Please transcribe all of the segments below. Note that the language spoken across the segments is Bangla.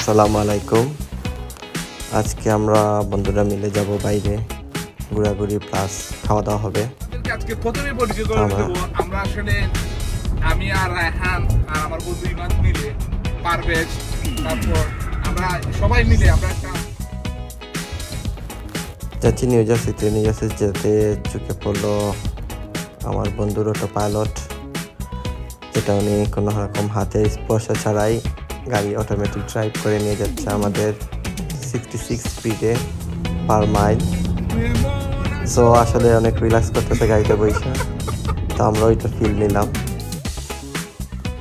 আসসালামু আলাইকুম। আজকে আমরা বন্ধুরা মিলে যাব বাইরে, ঘোরাঘুরি প্লাস খাওয়া দাওয়া হবে। আজকে প্রথমে পরিচয় করে দেব আমরা আসলে আমি আর রায়হান আর আমার বন্ধু ইমান মিলে পারভেজ, তারপর আমরা সবাই মিলে আমরা একটা যাচ্ছি নিউ জার্সিতে। নিউ জার্সি যেতে চোখে পড়লো আমার বন্ধুর অটো পাইলট, যেটা উনি কোনো রকম হাতে স্পর্শ ছাড়াই গাড়ি অটোমেটিক ড্রাইভ করে নিয়ে যাচ্ছে আমাদের 66 স্পিডে পার মাইল। সো আসলে অনেক রিল্যাক্স করতেছে গাড়িতে বসে, তো আমরা ওইটা ফিল নিলাম।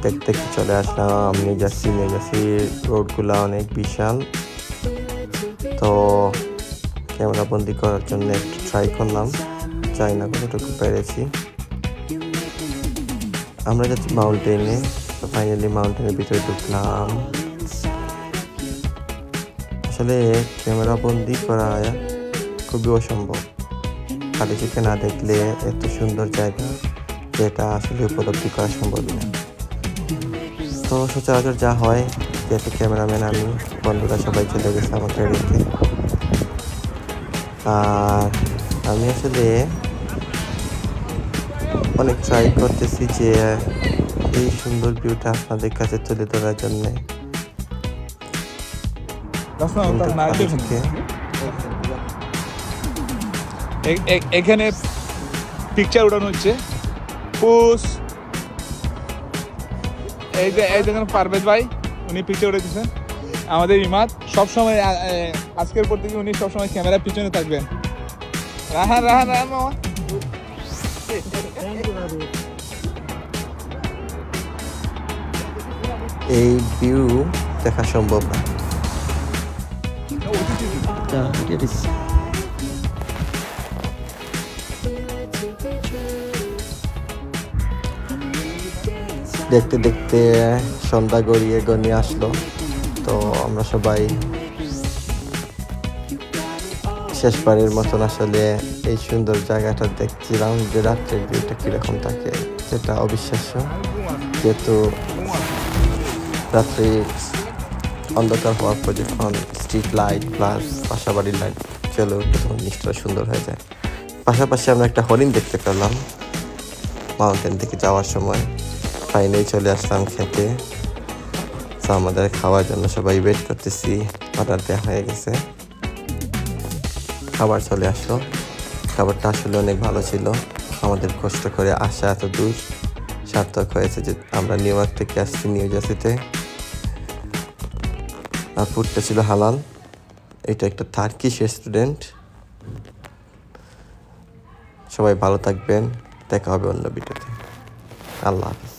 দেখতে দেখতে চলে আসলাম নিউ জার্সি। নিউ জার্সির রোডগুলো অনেক বিশাল, তো ক্যামেরা বন্দি করার জন্য একটু ট্রাই করলাম, চাই না কতটুকু পেরেছি। আমরা যাচ্ছি মাউন্টেনে, তো ফাইনালি মাউন্টেনের ভিতরে ঢুকলাম। আসলে ক্যামেরা বন্দি করা খুবই অসম্ভব, খালি চোখে না দেখলে এত সুন্দর জায়গা যেটা আসলে উপলব্ধি করা সম্ভব না। তো সচরাচর যা হয়, যেহেতু ক্যামেরাম্যান আমি, বন্ধুরা সবাই চলে গেছে আমাকে রেখে। আর আমি আসলে অনেক ট্রাই করতেছি যে এই সুন্দর ভিউটা আপনাদের কাছে তুলে ধরার জন্য। এখানে পিকচার উঠানো হচ্ছে। এই দেখেন পারভেজ ভাই, উনি পিকচার উঠেছেন। আমাদের ইমাদ সবসময়, আজকের পর থেকে উনি সবসময় ক্যামেরার পিছনে থাকবেন। রাহান রাহান রাহান মামা, এই ভিউ দেখা সম্ভব না। দেখতে দেখতে সন্ধ্যা গড়িয়ে আসলো, তো আমরা সবাই শেষবারের মতন আসলে এই সুন্দর জায়গাটা দেখছিলাম যে রাত্রের ভিউটা কিরকম থাকে, যেটা অবিশ্বাস্য। যেহেতু রাত্রে অন্ধকার হওয়ার পর যখন স্ট্রিট লাইট প্লাস বাসাবাড়ির লাইট চলে উঠে, তখন জিনিসটা সুন্দর হয়ে যায়। পাশাপাশি আমরা একটা হরিণ দেখতে পেলাম মাউন্টেন থেকে যাওয়ার সময়। ফাইনালি চলে আসলাম খেতে। তো আমাদের খাওয়ার জন্য সবাই ওয়েট করতেছি, অর্ডার দেওয়া হয়ে গেছে, খাবার চলে আসলো। খাবারটা আসলে অনেক ভালো ছিল, আমাদের কষ্ট করে আসা এত দূর সার্থক হয়েছে যে আমরা নিউ ইয়র্ক থেকে আসছি নিউ জার্সিতে। আর ফুডটা ছিল হালাল। এটা একটা টার্কিশ রেস্টুরেন্ট। সবাই ভালো থাকবেন, দেখা হবে অন্য ভিডিওতে। আল্লাহ হাফেজ।